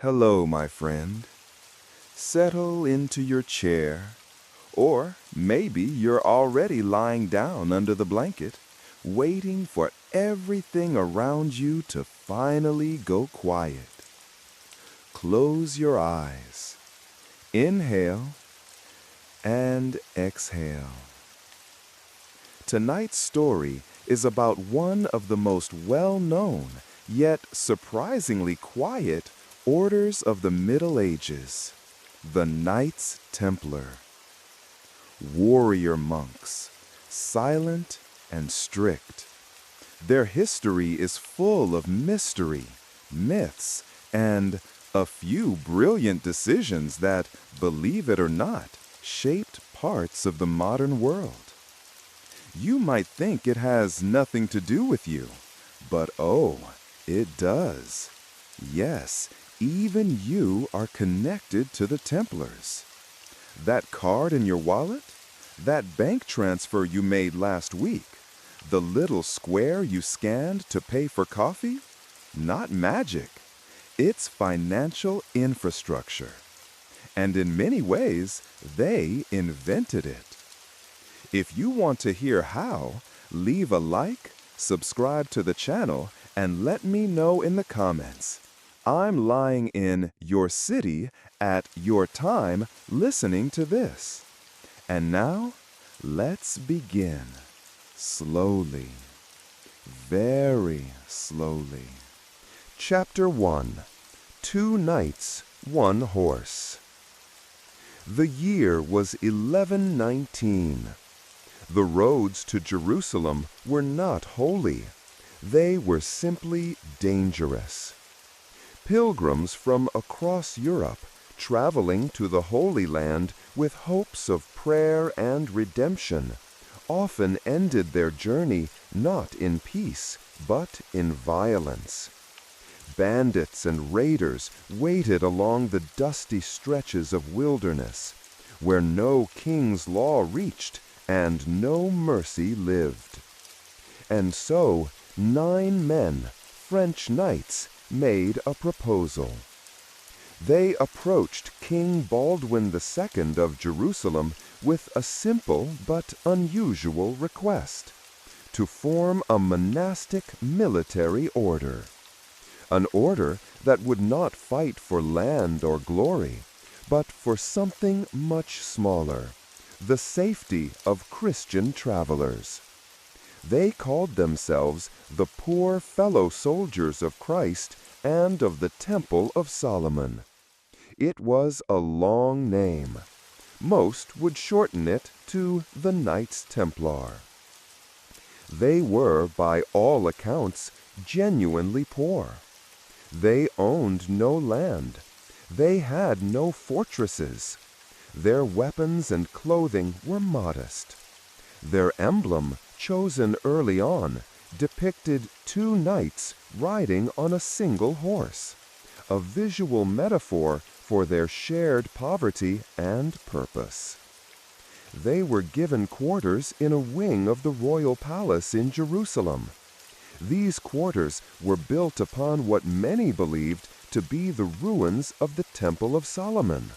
Hello, my friend. Settle into your chair, or maybe you're already lying down under the blanket, waiting for everything around you to finally go quiet. Close your eyes. Inhale and exhale. Tonight's story is about one of the most well-known, yet surprisingly quiet, orders of the Middle Ages, the Knights Templar. Warrior monks, silent and strict. Their history is full of mystery, myths, and a few brilliant decisions that, believe it or not, shaped parts of the modern world. You might think it has nothing to do with you, but oh, it does. Yes, even you are connected to the Templars. That card in your wallet? That bank transfer you made last week? The little square you scanned to pay for coffee? Not magic. It's financial infrastructure. And in many ways, they invented it. If you want to hear how, leave a like, subscribe to the channel, and let me know in the comments. I'm lying in your city at your time listening to this. And now, let's begin. Slowly. Very slowly. Chapter 1. 2 Knights, 1 Horse. The year was 1119. The roads to Jerusalem were not holy. They were simply dangerous. Pilgrims from across Europe, traveling to the Holy Land with hopes of prayer and redemption, often ended their journey not in peace, but in violence. Bandits and raiders waited along the dusty stretches of wilderness, where no king's law reached and no mercy lived. And so 9 men, French knights, made a proposal. They approached King Baldwin II of Jerusalem with a simple but unusual request: to form a monastic military order. An order that would not fight for land or glory, but for something much smaller: the safety of Christian travelers. They called themselves the Poor Fellow Soldiers of Christ and of the Temple of Solomon. It was a long name. Most would shorten it to the Knights Templar. They were, by all accounts, genuinely poor. They owned no land. They had no fortresses. Their weapons and clothing were modest. Their emblem, chosen early on, depicted 2 knights riding on a single horse, a visual metaphor for their shared poverty and purpose. They were given quarters in a wing of the royal palace in Jerusalem. These quarters were built upon what many believed to be the ruins of the Temple of Solomon.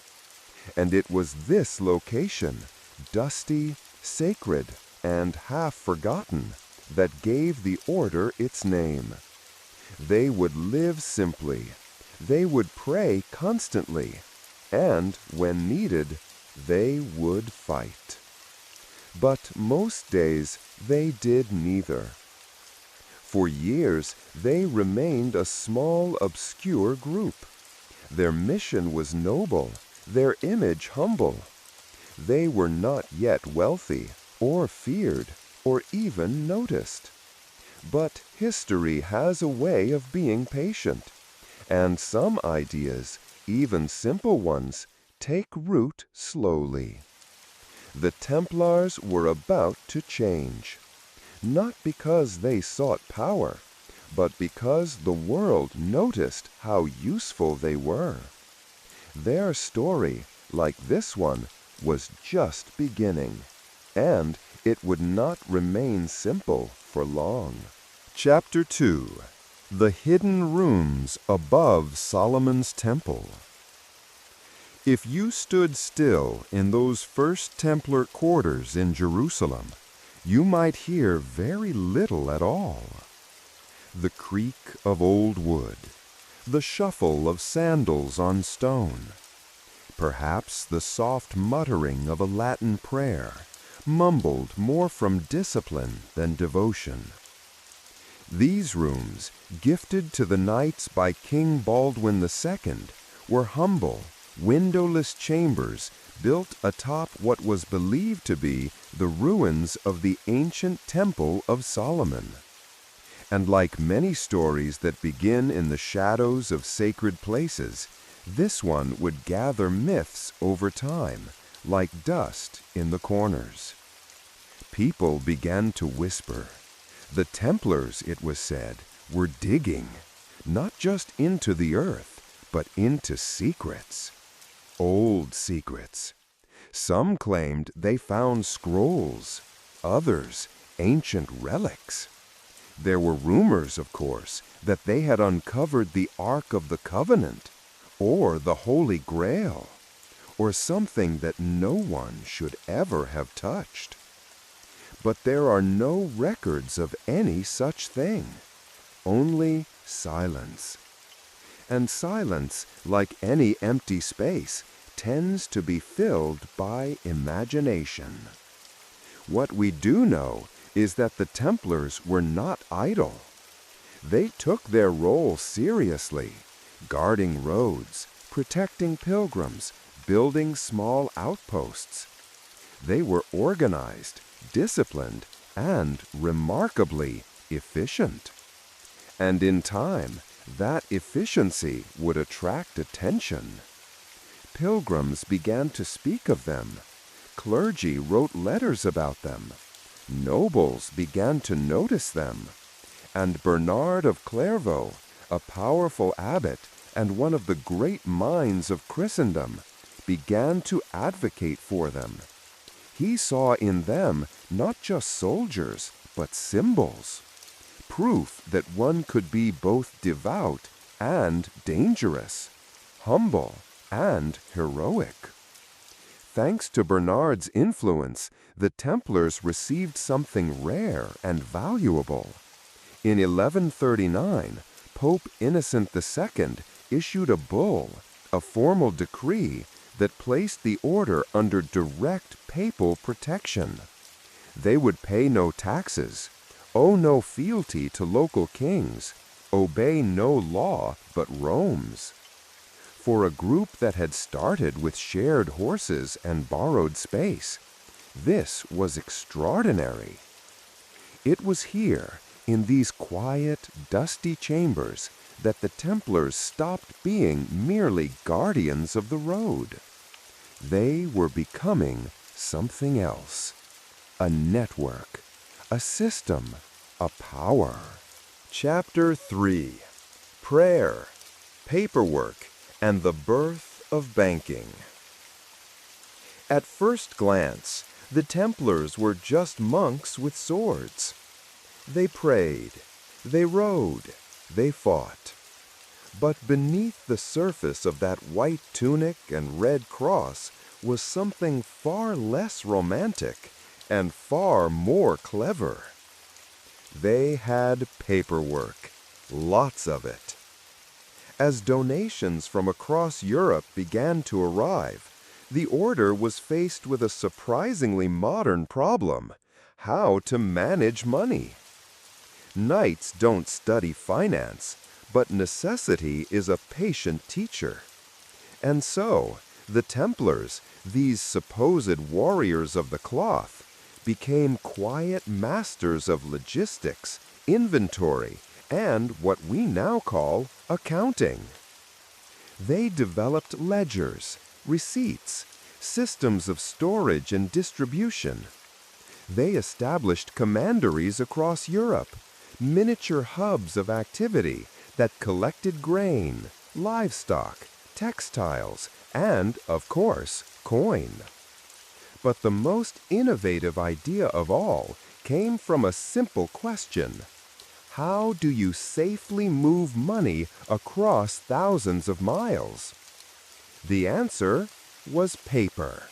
And it was this location, dusty, sacred, and half forgotten, that gave the order its name. They would live simply. They would pray constantly. And, when needed, they would fight. But most days they did neither. For years they remained a small, obscure group. Their mission was noble, their image humble. They were not yet wealthy, or feared, or even noticed. But history has a way of being patient, and some ideas, even simple ones, take root slowly. The Templars were about to change, not because they sought power, but because the world noticed how useful they were. Their story, like this one, was just beginning, and it would not remain simple for long. Chapter 2. The hidden rooms above Solomon's temple. If you stood still in those first Templar quarters in Jerusalem, you might hear very little at all. The creak of old wood, the shuffle of sandals on stone, perhaps the soft muttering of a Latin prayer, mumbled more from discipline than devotion. These rooms, gifted to the knights by King Baldwin II, were humble, windowless chambers built atop what was believed to be the ruins of the ancient Temple of Solomon. And like many stories that begin in the shadows of sacred places, this one would gather myths over time, like dust in the corners. People began to whisper. The Templars, it was said, were digging, not just into the earth, but into secrets. Old secrets. Some claimed they found scrolls, others ancient relics. There were rumors, of course, that they had uncovered the Ark of the Covenant, or the Holy Grail, or something that no one should ever have touched. But there are no records of any such thing, only silence. And silence, like any empty space, tends to be filled by imagination. What we do know is that the Templars were not idle. They took their role seriously, guarding roads, protecting pilgrims, building small outposts. They were organized, disciplined, and remarkably efficient. And in time, that efficiency would attract attention. Pilgrims began to speak of them. Clergy wrote letters about them. Nobles began to notice them. And Bernard of Clairvaux, a powerful abbot and one of the great minds of Christendom, began to advocate for them. He saw in them not just soldiers, but symbols, proof that one could be both devout and dangerous, humble and heroic. Thanks to Bernard's influence, the Templars received something rare and valuable. In 1139, Pope Innocent II issued a bull, a formal decree that placed the order under direct papal protection. They would pay no taxes, owe no fealty to local kings, obey no law but Rome's. For a group that had started with shared horses and borrowed space, this was extraordinary. It was here, in these quiet, dusty chambers, that the Templars stopped being merely guardians of the road. They were becoming something else. A network, a system, a power. Chapter 3. Prayer, Paperwork, and the Birth of Banking. At first glance, the Templars were just monks with swords. They prayed, they rode, they fought. But beneath the surface of that white tunic and red cross was something far less romantic and far more clever. They had paperwork, lots of it. As donations from across Europe began to arrive, the order was faced with a surprisingly modern problem: how to manage money. Knights don't study finance, but necessity is a patient teacher. And so, the Templars, these supposed warriors of the cloth, became quiet masters of logistics, inventory, and what we now call accounting. They developed ledgers, receipts, systems of storage and distribution. They established commanderies across Europe, miniature hubs of activity that collected grain, livestock, textiles, and, of course, coin. But the most innovative idea of all came from a simple question: how do you safely move money across thousands of miles? The answer was paper.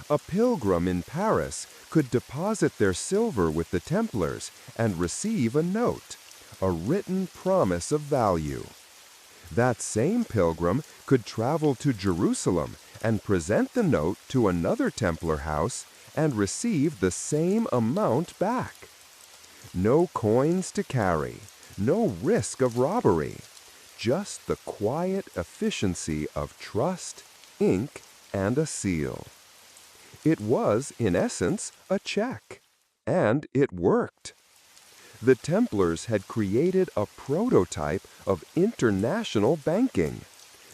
A pilgrim in Paris could deposit their silver with the Templars and receive a note, a written promise of value. That same pilgrim could travel to Jerusalem and present the note to another Templar house and receive the same amount back. No coins to carry, no risk of robbery, just the quiet efficiency of trust, ink, and a seal. It was, in essence, a check, and it worked. The Templars had created a prototype of international banking.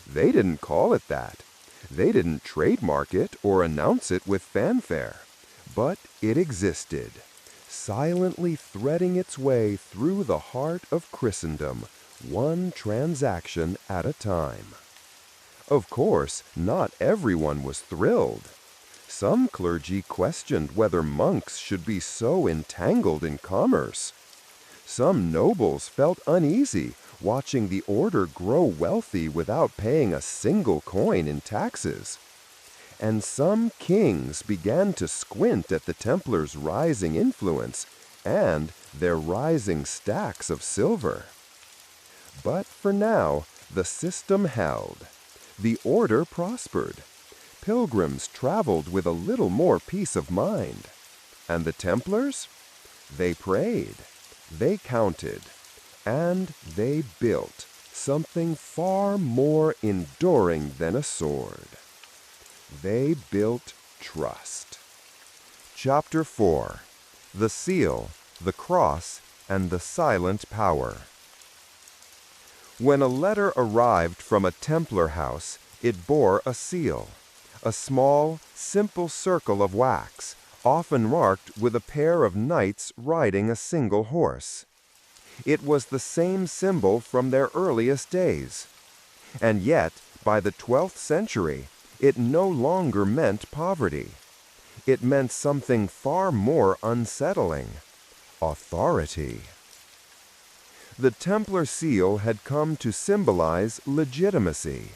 They didn't call it that. They didn't trademark it or announce it with fanfare. But it existed, silently threading its way through the heart of Christendom, one transaction at a time. Of course, not everyone was thrilled. Some clergy questioned whether monks should be so entangled in commerce. Some nobles felt uneasy watching the order grow wealthy without paying a single coin in taxes. And some kings began to squint at the Templars' rising influence and their rising stacks of silver. But for now, the system held. The order prospered. Pilgrims traveled with a little more peace of mind. And the Templars? They prayed, they counted, and they built something far more enduring than a sword. They built trust. Chapter 4. The Seal, the Cross, and the Silent Power. When a letter arrived from a Templar house, it bore a seal, a small, simple circle of wax, often marked with a pair of knights riding a single horse. It was the same symbol from their earliest days. And yet, by the 12th century, it no longer meant poverty. It meant something far more unsettling: authority. The Templar seal had come to symbolize legitimacy.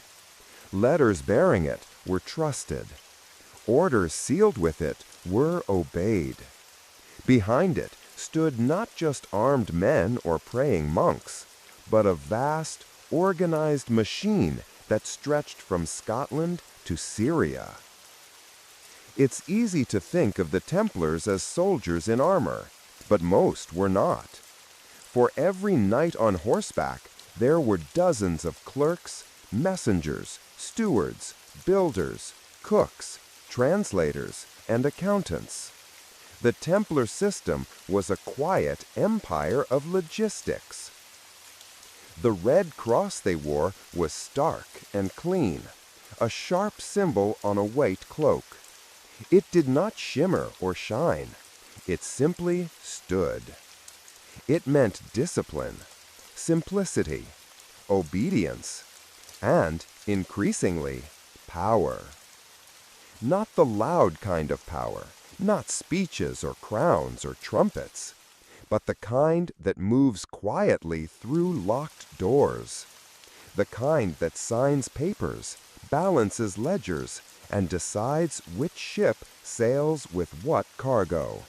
Letters bearing it were trusted. Orders sealed with it were obeyed. Behind it stood not just armed men or praying monks, but a vast, organized machine that stretched from Scotland to Syria. It's easy to think of the Templars as soldiers in armor, but most were not. For every knight on horseback, there were dozens of clerks, messengers, stewards, builders, cooks, translators, and accountants. The Templar system was a quiet empire of logistics. The red cross they wore was stark and clean, a sharp symbol on a white cloak. It did not shimmer or shine. It simply stood. It meant discipline, simplicity, obedience, and, increasingly, power. Not the loud kind of power, not speeches or crowns or trumpets, but the kind that moves quietly through locked doors. The kind that signs papers, balances ledgers, and decides which ship sails with what cargo.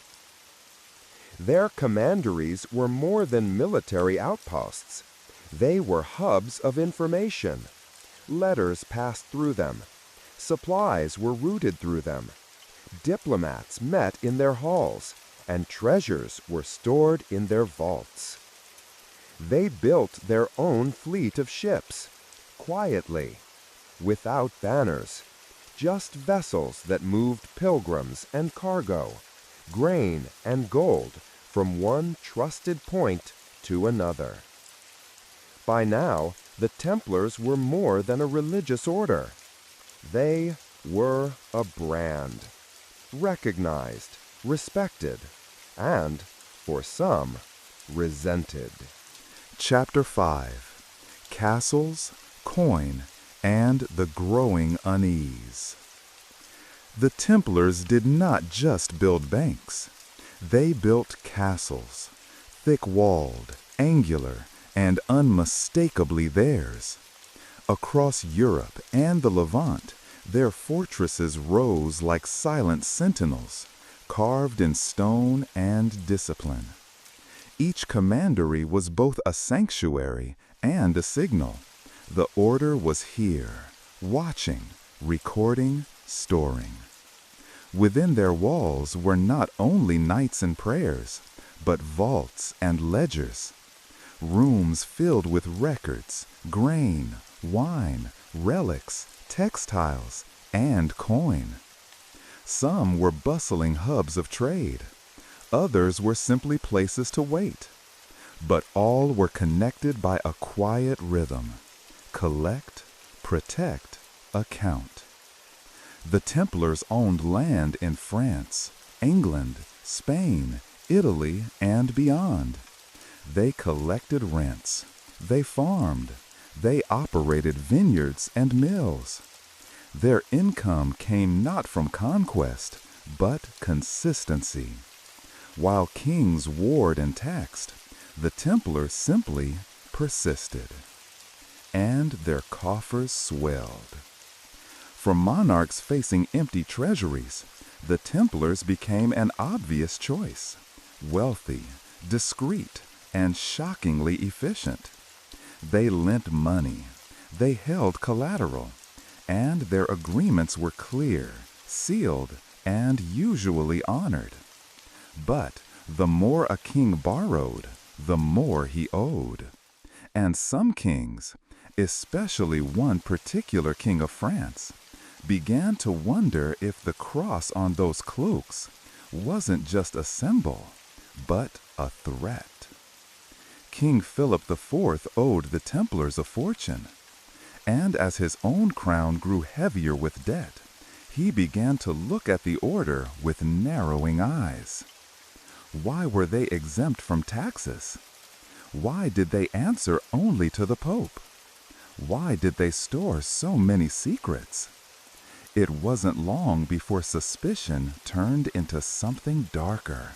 Their commanderies were more than military outposts. They were hubs of information. Letters passed through them. Supplies were routed through them. Diplomats met in their halls, and treasures were stored in their vaults. They built their own fleet of ships, quietly, without banners, just vessels that moved pilgrims and cargo, grain and gold from one trusted point to another. By now, the Templars were more than a religious order. They were a brand, recognized, respected, and, for some, resented. Chapter 5. Castles, Coin, and the Growing Unease. The Templars did not just build banks. They built castles, thick-walled, angular, and unmistakably theirs. Across Europe and the Levant, their fortresses rose like silent sentinels, carved in stone and discipline. Each commandery was both a sanctuary and a signal. The order was here, watching, recording, storing. Within their walls were not only nights and prayers, but vaults and ledgers. Rooms filled with records, grain, wine, relics, textiles, and coin. Some were bustling hubs of trade. Others were simply places to wait. But all were connected by a quiet rhythm. Collect, protect, account. The Templars owned land in France, England, Spain, Italy, and beyond. They collected rents. They farmed. They operated vineyards and mills. Their income came not from conquest, but consistency. While kings warred and taxed, the Templars simply persisted. And their coffers swelled. From monarchs facing empty treasuries, the Templars became an obvious choice. Wealthy, discreet, and shockingly efficient. They lent money. They held collateral. And their agreements were clear, sealed, and usually honored. But the more a king borrowed, the more he owed. And some kings, especially one particular king of France, began to wonder if the cross on those cloaks wasn't just a symbol, but a threat. King Philip IV owed the Templars a fortune, and as his own crown grew heavier with debt, he began to look at the order with narrowing eyes. Why were they exempt from taxes? Why did they answer only to the Pope? Why did they store so many secrets? It wasn't long before suspicion turned into something darker.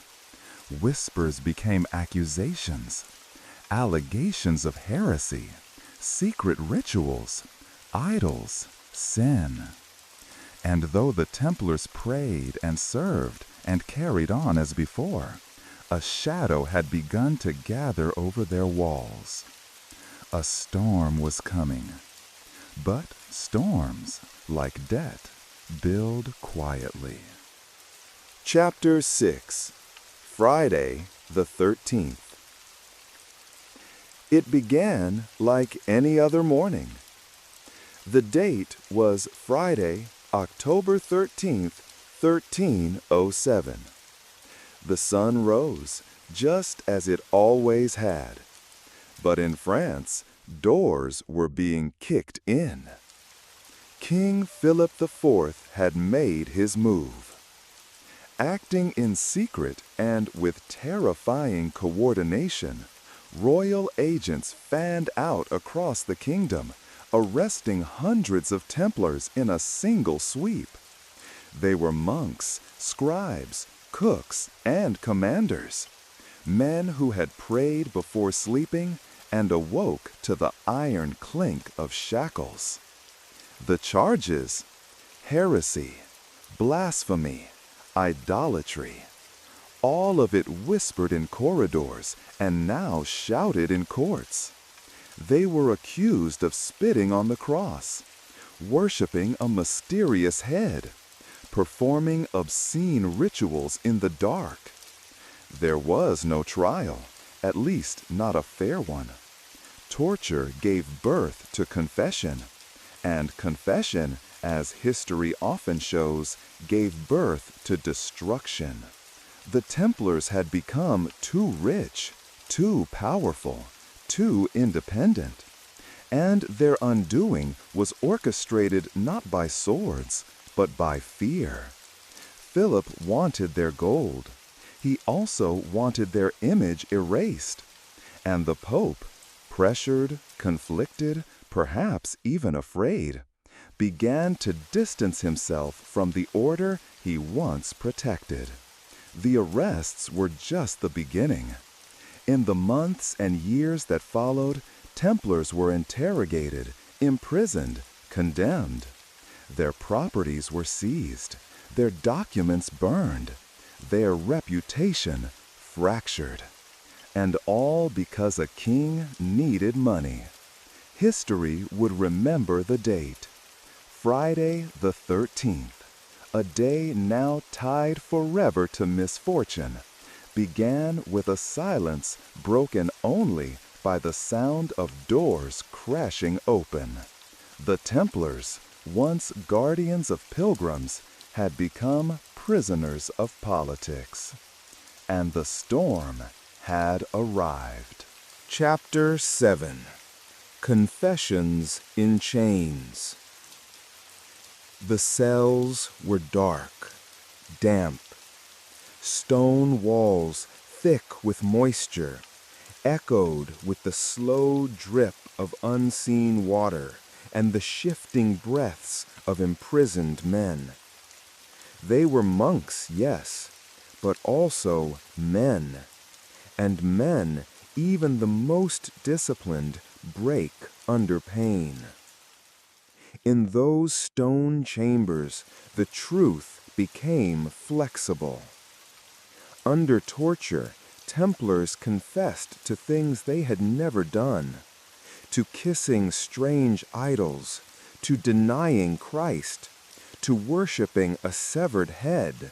Whispers became accusations, allegations of heresy, secret rituals, idols, sin. And though the Templars prayed and served and carried on as before, a shadow had begun to gather over their walls. A storm was coming. But storms, like debt, build quietly. Chapter 6. Friday the 13th. It began like any other morning. The date was Friday, October 13th, 1307. The sun rose, just as it always had. But in France, doors were being kicked in. King Philip IV had made his move. Acting in secret and with terrifying coordination, royal agents fanned out across the kingdom, arresting hundreds of Templars in a single sweep. They were monks, scribes, cooks, and commanders, men who had prayed before sleeping and awoke to the iron clink of shackles. The charges: heresy, blasphemy, idolatry. All of it whispered in corridors and now shouted in courts. They were accused of spitting on the cross, worshiping a mysterious head, performing obscene rituals in the dark. There was no trial, at least not a fair one. Torture gave birth to confession, and confession, as history often shows, gave birth to destruction. The Templars had become too rich, too powerful, too independent, and their undoing was orchestrated not by swords, but by fear. Philip wanted their gold. He also wanted their image erased. And the Pope, pressured, conflicted, perhaps even afraid, began to distance himself from the order he once protected. The arrests were just the beginning. In the months and years that followed, Templars were interrogated, imprisoned, condemned. Their properties were seized, their documents burned, their reputation fractured. And all because a king needed money. History would remember the date, Friday the 13th, a day now tied forever to misfortune, began with a silence broken only by the sound of doors crashing open. The Templars, once guardians of pilgrims, had become prisoners of politics. And the storm had arrived. Chapter 7. Confessions in Chains. The cells were dark, damp, stone walls thick with moisture, echoed with the slow drip of unseen water and the shifting breaths of imprisoned men. They were monks, yes, but also men. And men, even the most disciplined, break under pain. In those stone chambers, the truth became flexible. Under torture, Templars confessed to things they had never done, to kissing strange idols, to denying Christ, to worshiping a severed head.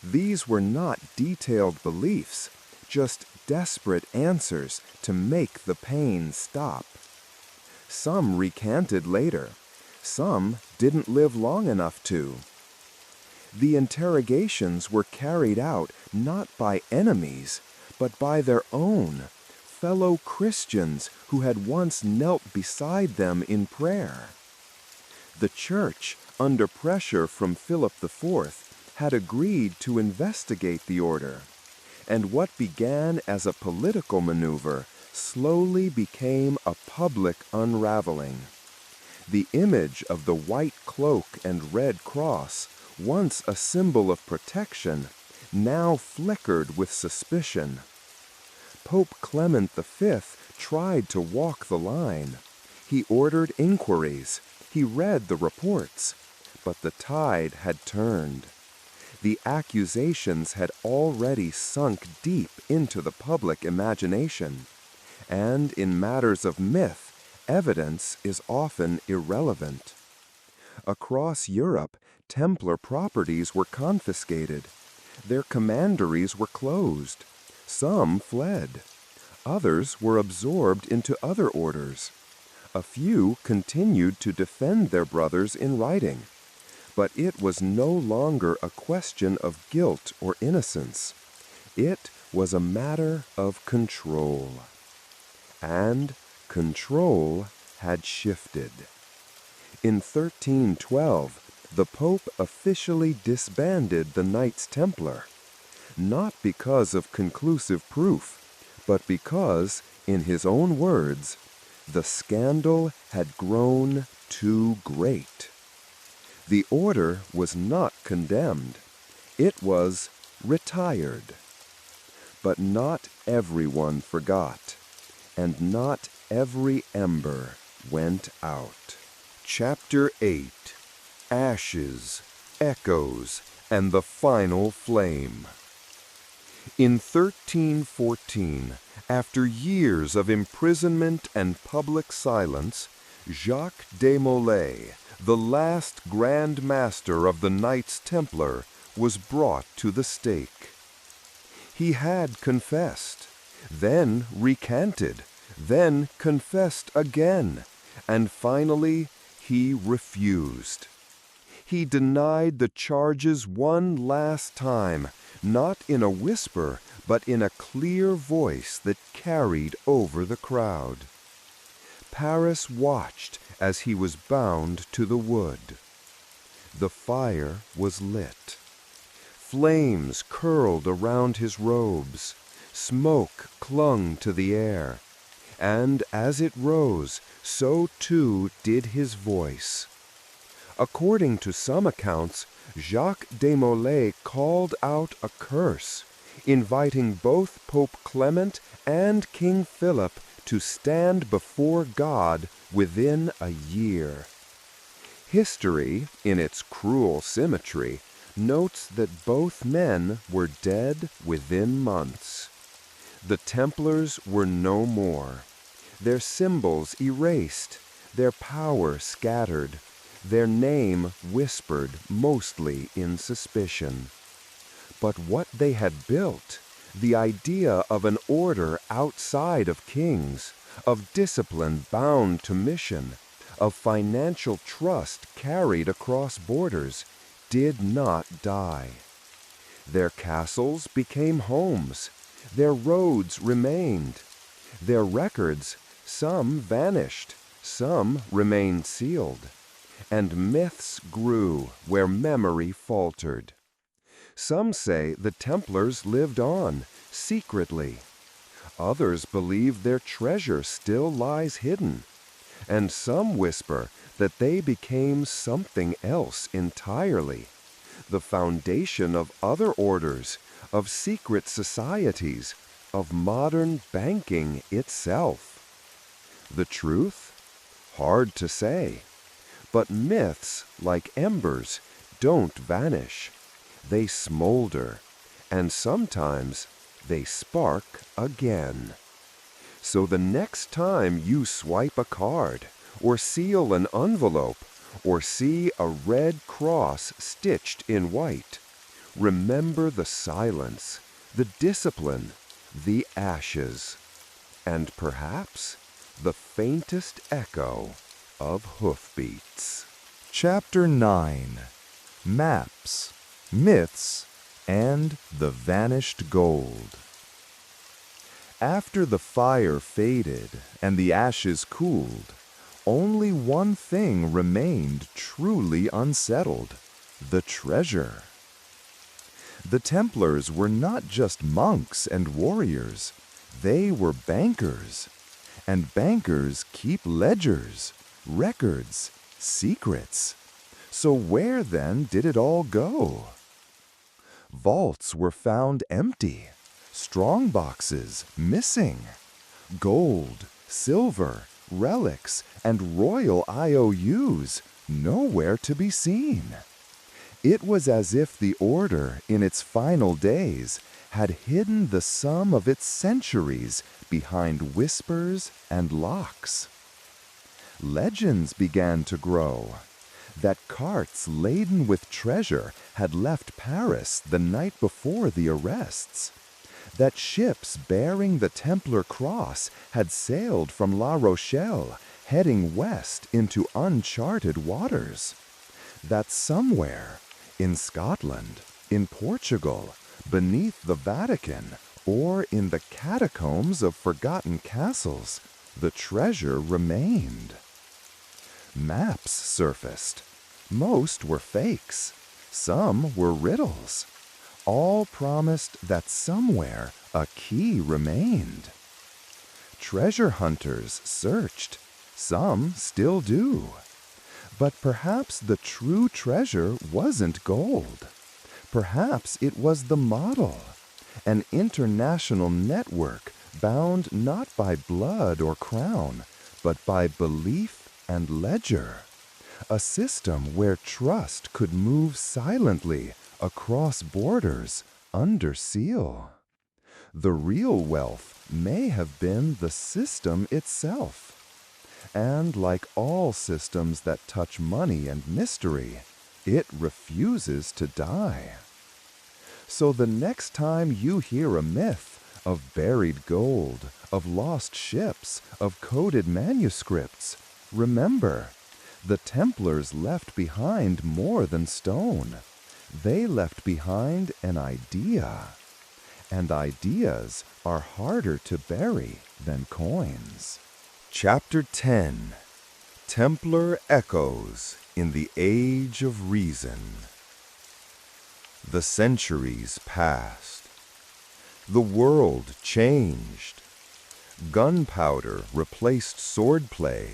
These were not detailed beliefs, just desperate answers to make the pain stop. Some recanted later. Some didn't live long enough to. The interrogations were carried out not by enemies, but by their own, fellow Christians who had once knelt beside them in prayer. The Church, under pressure from Philip IV, had agreed to investigate the order, and what began as a political maneuver slowly became a public unraveling. The image of the white cloak and red cross, once a symbol of protection, now flickered with suspicion. Pope Clement V tried to walk the line. He ordered inquiries. He read the reports. But the tide had turned. The accusations had already sunk deep into the public imagination. And in matters of myth, evidence is often irrelevant. Across Europe, Templar properties were confiscated. Their commanderies were closed. Some fled. Others were absorbed into other orders. A few continued to defend their brothers in writing. But it was no longer a question of guilt or innocence. It was a matter of control. And control had shifted. In 1312, the Pope officially disbanded the Knights Templar, not because of conclusive proof, but because, in his own words, the scandal had grown too great. The order was not condemned. It was retired. But not everyone forgot, and not every ember went out. Chapter 8. Ashes, Echoes, and the Final Flame. In 1314, after years of imprisonment and public silence, Jacques de Molay, the last Grand Master of the Knights Templar, was brought to the stake. He had confessed, then recanted, then confessed again, and finally he refused. He denied the charges one last time, not in a whisper, but in a clear voice that carried over the crowd. Paris watched as he was bound to the wood. The fire was lit. Flames curled around his robes. Smoke clung to the air. And as it rose, so too did his voice. According to some accounts, Jacques de Molay called out a curse. inviting both Pope Clement and King Philip to stand before God within a year. History, in its cruel symmetry, notes that both men were dead within months. The Templars were no more, their symbols erased, their power scattered, their name whispered mostly in suspicion. But what they had built, the idea of an order outside of kings, of discipline bound to mission, of financial trust carried across borders, did not die. Their castles became homes, their roads remained, their records, some vanished, some remained sealed, and myths grew where memory faltered. Some say the Templars lived on, secretly. Others believe their treasure still lies hidden, and some whisper that they became something else entirely, the foundation of other orders, of secret societies, of modern banking itself. The truth? Hard to say. But myths, like embers, don't vanish. They smolder, and sometimes they spark again. So the next time you swipe a card, or seal an envelope, or see a red cross stitched in white, remember the silence, the discipline, the ashes, and perhaps the faintest echo of hoofbeats. Chapter 9. Maps, Myths, and the Vanished Gold. After the fire faded and the ashes cooled, only one thing remained truly unsettled: the treasure. The Templars were not just monks and warriors, they were bankers. And bankers keep ledgers, records, secrets. So where then did it all go? Vaults were found empty, strong boxes missing. Gold, silver, relics, and royal IOUs nowhere to be seen. It was as if the order, in its final days, had hidden the sum of its centuries behind whispers and locks. Legends began to grow. That carts laden with treasure had left Paris the night before the arrests. That ships bearing the Templar cross had sailed from La Rochelle, heading west into uncharted waters. That somewhere, in Scotland, in Portugal, beneath the Vatican, or in the catacombs of forgotten castles, the treasure remained. Maps surfaced. Most were fakes. Some were riddles. All promised that somewhere a key remained. Treasure hunters searched. Some still do. But perhaps the true treasure wasn't gold. Perhaps it was the model, an international network bound not by blood or crown, but by belief and ledger, a system where trust could move silently across borders under seal. The real wealth may have been the system itself. And like all systems that touch money and mystery, it refuses to die. So the next time you hear a myth of buried gold, of lost ships, of coded manuscripts, remember, the Templars left behind more than stone. They left behind an idea. And ideas are harder to bury than coins. Chapter 10. Templar Echoes in the Age of Reason. The centuries passed. The world changed. Gunpowder replaced swordplay.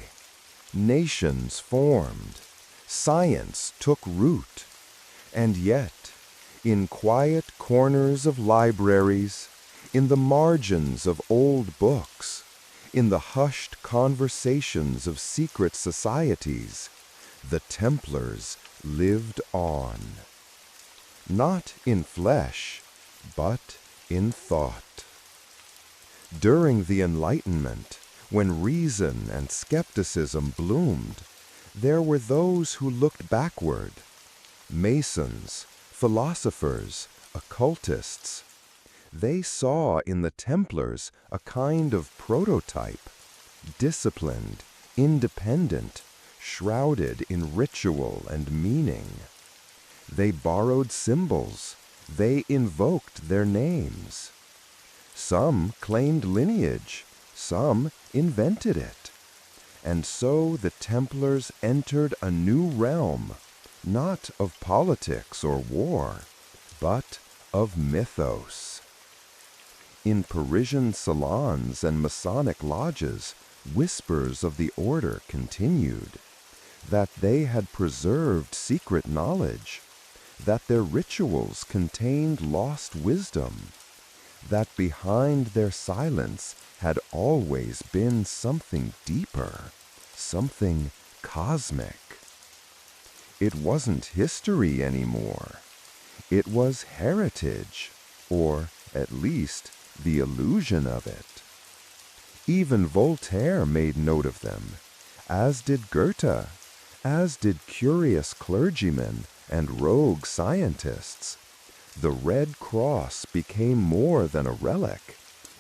Nations formed. Science took root. And yet, In quiet corners of libraries, in the margins of old books, in the hushed conversations of secret societies, the Templars lived on. Not in flesh, but in thought. During the Enlightenment, when reason and skepticism bloomed, there were those who looked backward. Masons, philosophers, occultists. They saw in the Templars a kind of prototype, disciplined, independent, shrouded in ritual and meaning. They borrowed symbols. They invoked their names. Some claimed lineage. Some invented it. And so the Templars entered a new realm, not of politics or war, but of mythos. In Parisian salons and Masonic lodges, whispers of the order continued, that they had preserved secret knowledge, that their rituals contained lost wisdom, that behind their silence had always been something deeper, something cosmic. It wasn't history anymore. It was heritage, or at least the illusion of it. Even Voltaire made note of them, as did Goethe, as did curious clergymen and rogue scientists. The Red Cross became more than a relic.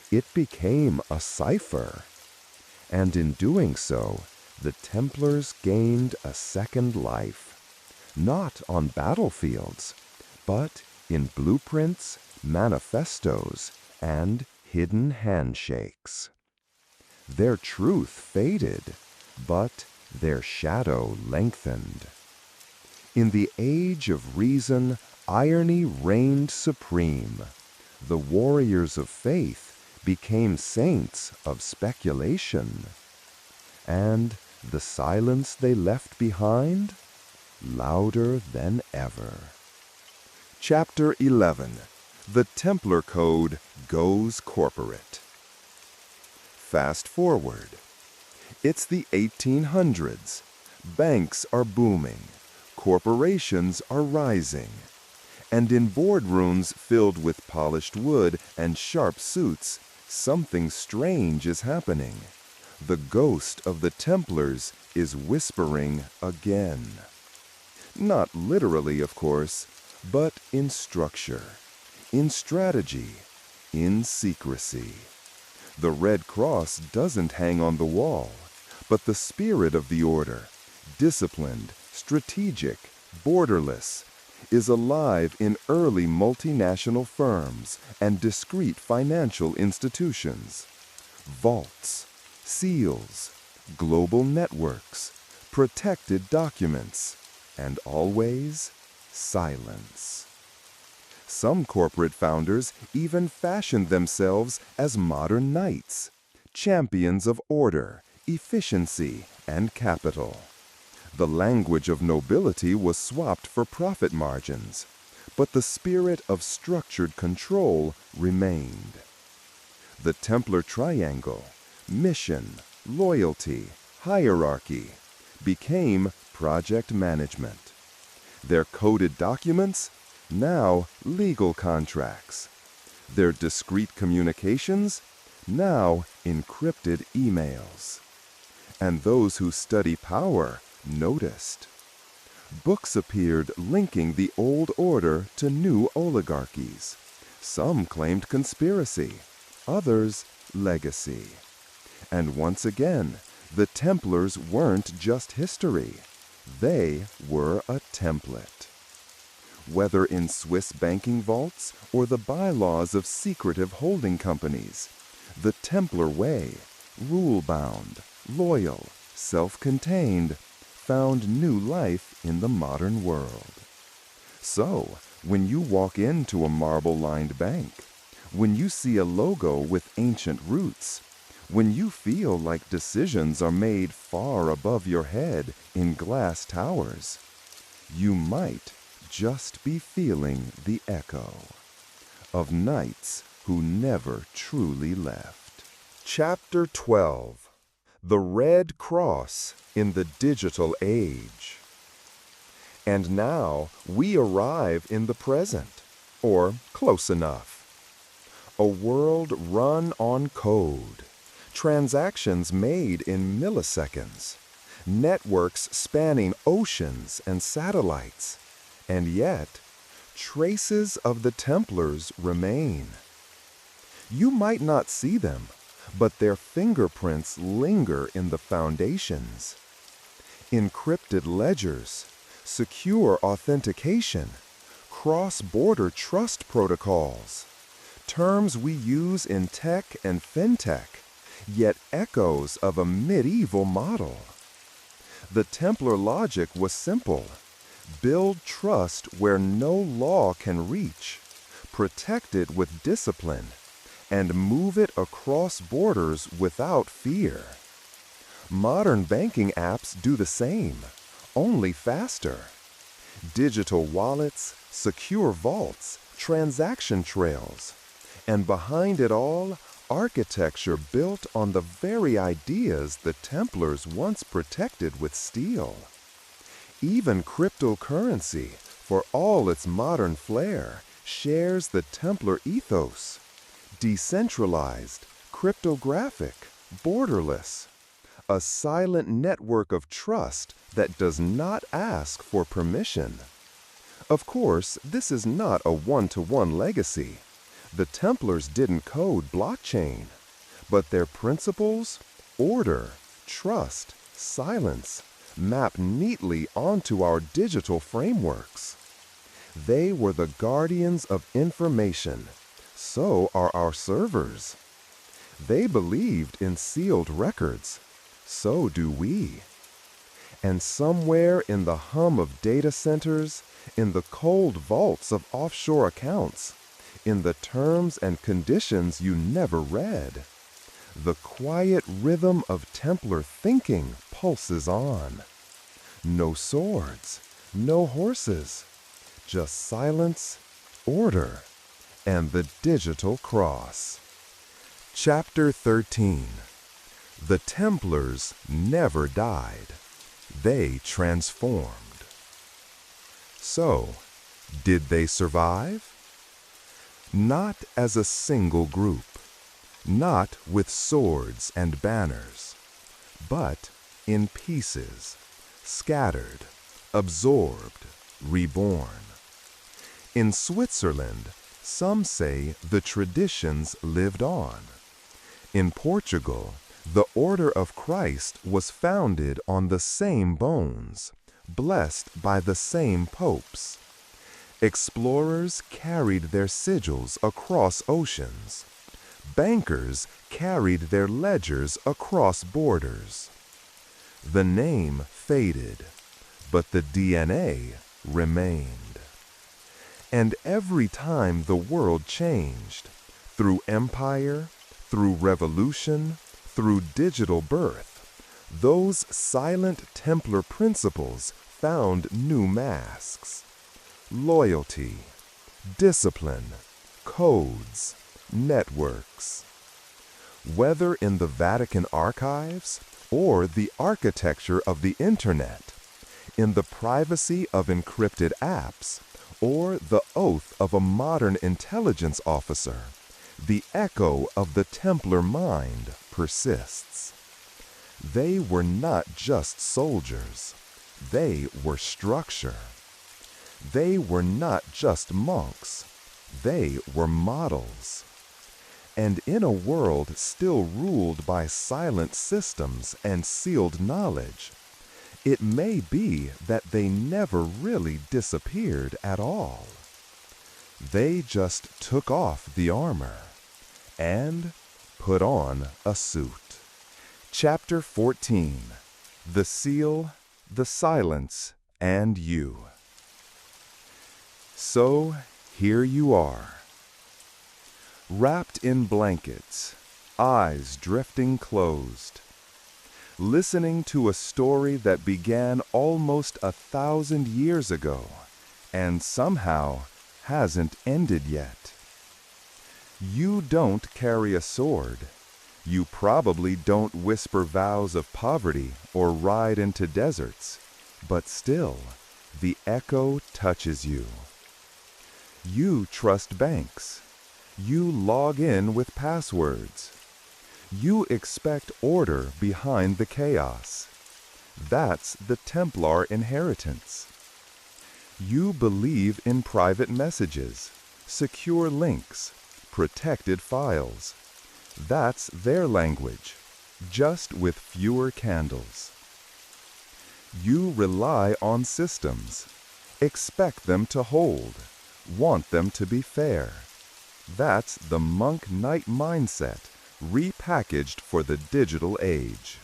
It became a cipher. And in doing so, the Templars gained a second life, not on battlefields, but in blueprints, manifestos, and hidden handshakes. Their truth faded, but their shadow lengthened. In the age of reason, irony reigned supreme. The warriors of faith became saints of speculation. And the silence they left behind, louder than ever. Chapter 11. The Templar Code Goes Corporate. Fast forward. It's the 1800s. Banks are booming. Corporations are rising. And in boardrooms filled with polished wood and sharp suits, something strange is happening. The ghost of the Templars is whispering again. Not literally, of course, but in structure, in strategy, in secrecy. The Red Cross doesn't hang on the wall, but the spirit of the order, disciplined, strategic, borderless, is alive in early multinational firms and discrete financial institutions. Vaults, seals, global networks, protected documents, and always silence. Some corporate founders even fashioned themselves as modern knights, champions of order, efficiency, and capital. The language of nobility was swapped for profit margins, but the spirit of structured control remained. The Templar triangle, mission, loyalty, hierarchy, became project management. Their coded documents, now legal contracts. Their discreet communications, now encrypted emails. And those who study power noticed. Books appeared linking the old order to new oligarchies. Some claimed conspiracy, others legacy. And once again, the Templars weren't just history. They were a template. Whether in Swiss banking vaults or the bylaws of secretive holding companies, the Templar way, rule-bound, loyal, self-contained, found new life in the modern world. So, when you walk into a marble-lined bank, when you see a logo with ancient roots, when you feel like decisions are made far above your head in glass towers, you might, just be feeling the echo of knights who never truly left. Chapter 12. The Red Cross in the Digital Age. And now we arrive in the present, or close enough. A world run on code, transactions made in milliseconds, networks spanning oceans and satellites, and yet traces of the Templars remain. You might not see them, but their fingerprints linger in the foundations. Encrypted ledgers, secure authentication, cross-border trust protocols, terms we use in tech and fintech, yet echoes of a medieval model. The Templar logic was simple. Build trust where no law can reach, protect it with discipline, and move it across borders without fear. Modern banking apps do the same, only faster. Digital wallets, secure vaults, transaction trails, and behind it all, architecture built on the very ideas the Templars once protected with steel. Even cryptocurrency, for all its modern flair, shares the Templar ethos. Decentralized, cryptographic, borderless. A silent network of trust that does not ask for permission. Of course, this is not a one-to-one legacy. The Templars didn't code blockchain, but their principles, order, trust, silence, map neatly onto our digital frameworks. They were the guardians of information. So are our servers. They believed in sealed records. So do we. And somewhere in the hum of data centers, in the cold vaults of offshore accounts, in the terms and conditions you never read, the quiet rhythm of Templar thinking pulses on. No swords, no horses, just silence, order, and the digital cross. Chapter 13. The Templars never died. They transformed. So, did they survive? Not as a single group, not with swords and banners, but in pieces, scattered, absorbed, reborn. In Switzerland, some say the traditions lived on. In Portugal, the Order of Christ was founded on the same bones, blessed by the same popes. Explorers carried their sigils across oceans. Bankers carried their ledgers across borders. The name faded, but the DNA remained. And every time the world changed, through empire, through revolution, through digital birth, those silent Templar principles found new masks. Loyalty, discipline, codes, networks. Whether in the Vatican archives or the architecture of the internet, in the privacy of encrypted apps, or the oath of a modern intelligence officer, the echo of the Templar mind persists. They were not just soldiers. They were structure. They were not just monks. They were models. And in a world still ruled by silent systems and sealed knowledge, it may be that they never really disappeared at all. They just took off the armor and put on a suit. Chapter 14. The Seal, the Silence, and You. So here you are, wrapped in blankets, eyes drifting closed, listening to a story that began almost 1,000 years ago, and somehow hasn't ended yet. You don't carry a sword. You probably don't whisper vows of poverty or ride into deserts, but still, the echo touches you. You trust banks. You log in with passwords. You expect order behind the chaos. That's the Templar inheritance. You believe in private messages, secure links, protected files. That's their language, just with fewer candles. You rely on systems, expect them to hold, want them to be fair. That's the monk-knight mindset, repackaged for the digital age.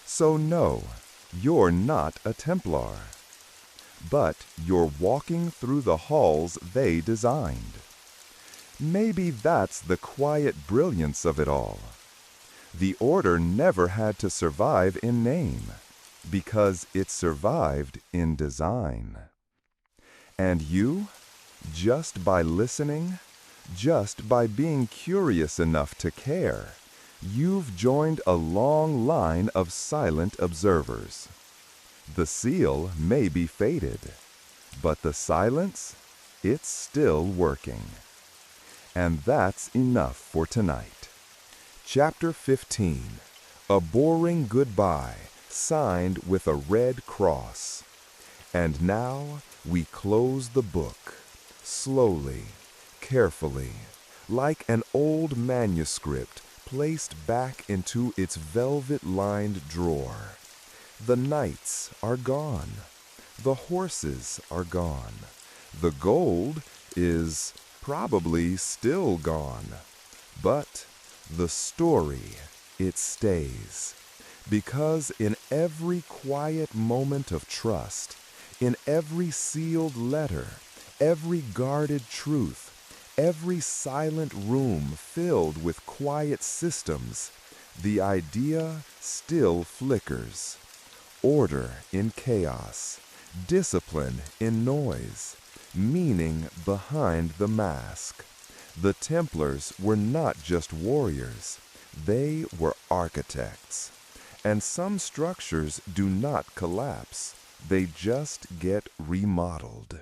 So no, you're not a Templar. But you're walking through the halls they designed. Maybe that's the quiet brilliance of it all. The order never had to survive in name, because it survived in design. And you, just by listening, just by being curious enough to care, you've joined a long line of silent observers. The seal may be faded, but the silence, it's still working. And that's enough for tonight. Chapter 15, A Boring Goodbye, signed with a red cross. And now we close the book, slowly, carefully, like an old manuscript placed back into its velvet-lined drawer. The knights are gone. The horses are gone. The gold is probably still gone. But the story, it stays. Because in every quiet moment of trust, in every sealed letter, every guarded truth, every silent room filled with quiet systems, the idea still flickers. Order in chaos, discipline in noise, meaning behind the mask. The Templars were not just warriors, they were architects. And some structures do not collapse, they just get remodeled.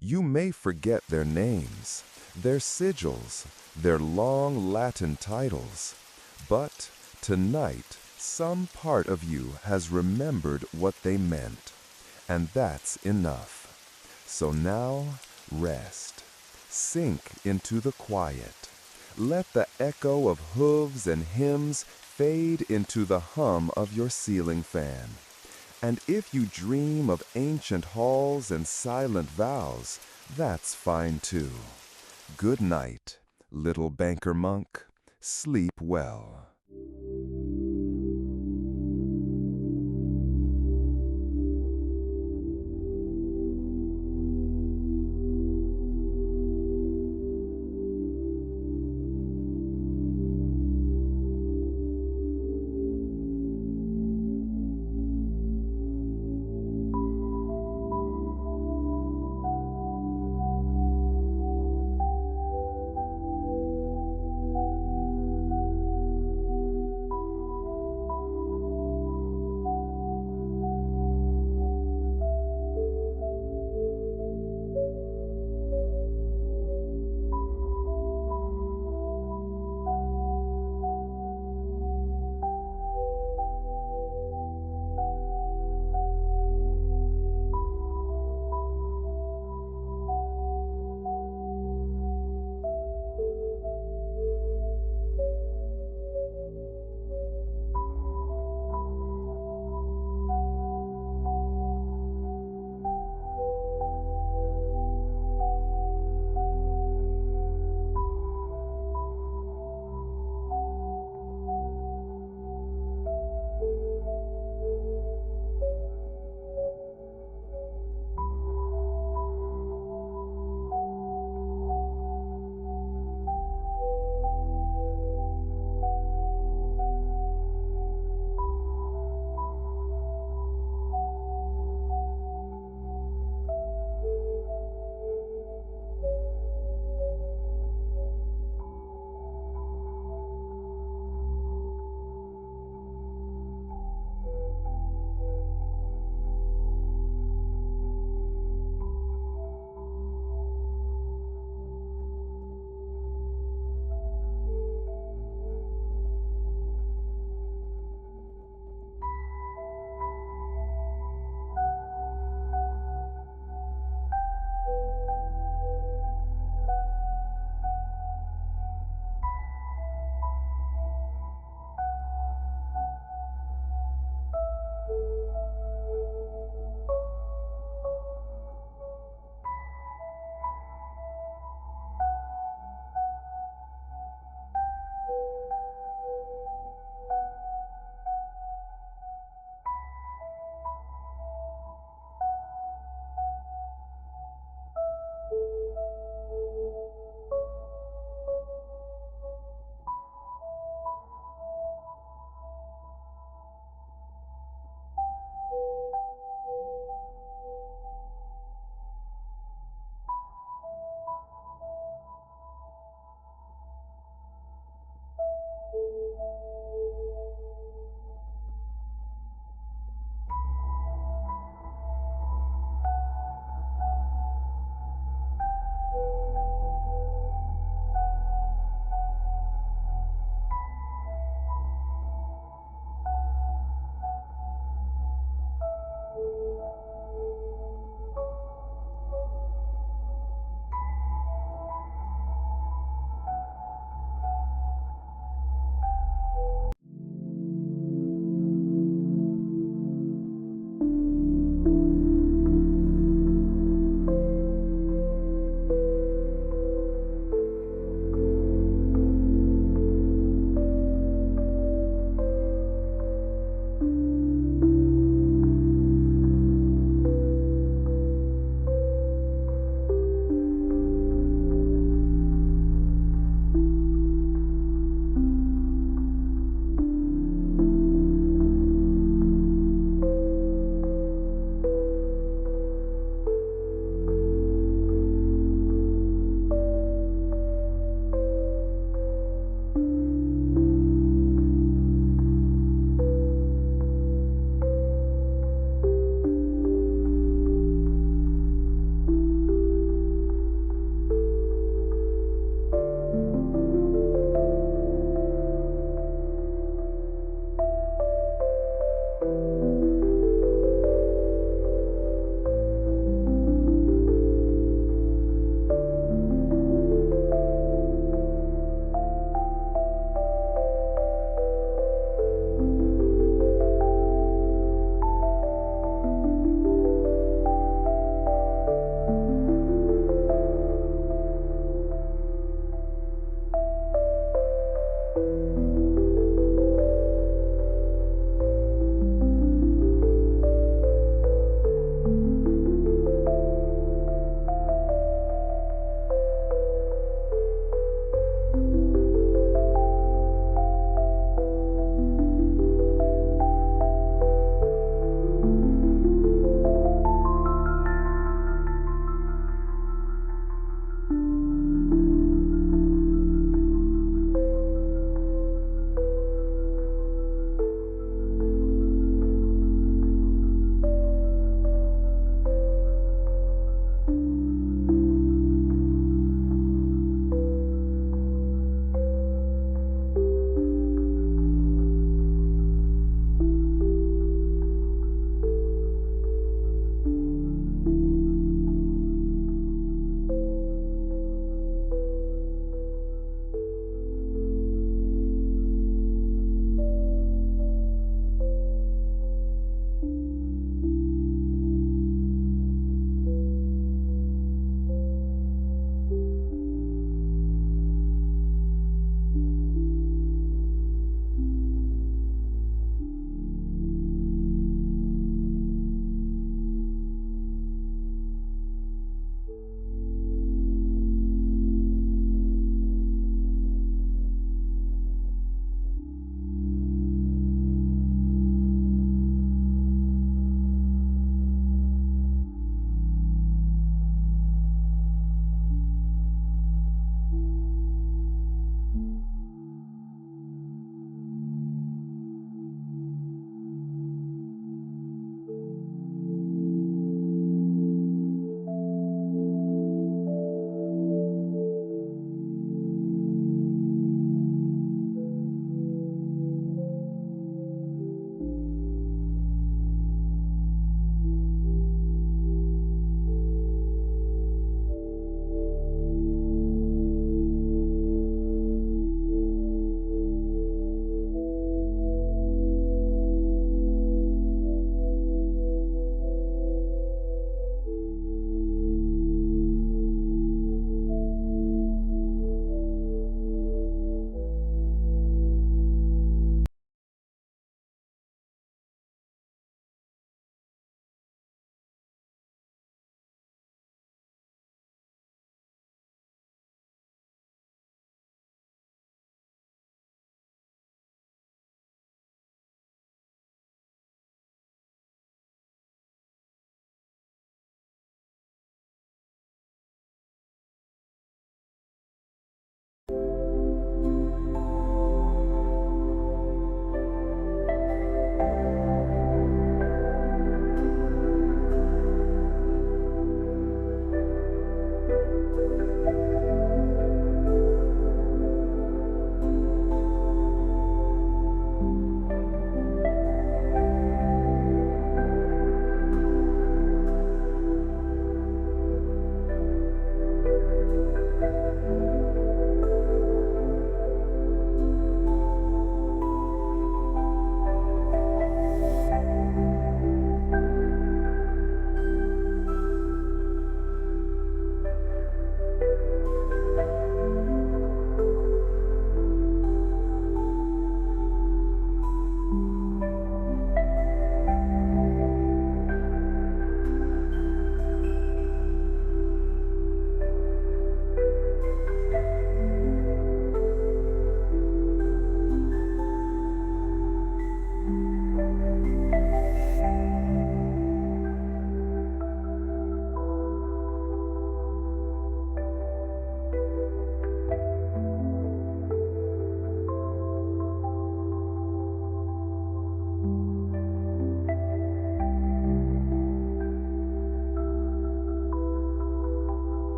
You may forget their names, their sigils, their long Latin titles, but tonight, some part of you has remembered what they meant, and that's enough. So now, rest. Sink into the quiet. Let the echo of hooves and hymns fade into the hum of your ceiling fan. And if you dream of ancient halls and silent vows, that's fine too. Good night, little banker monk. Sleep well.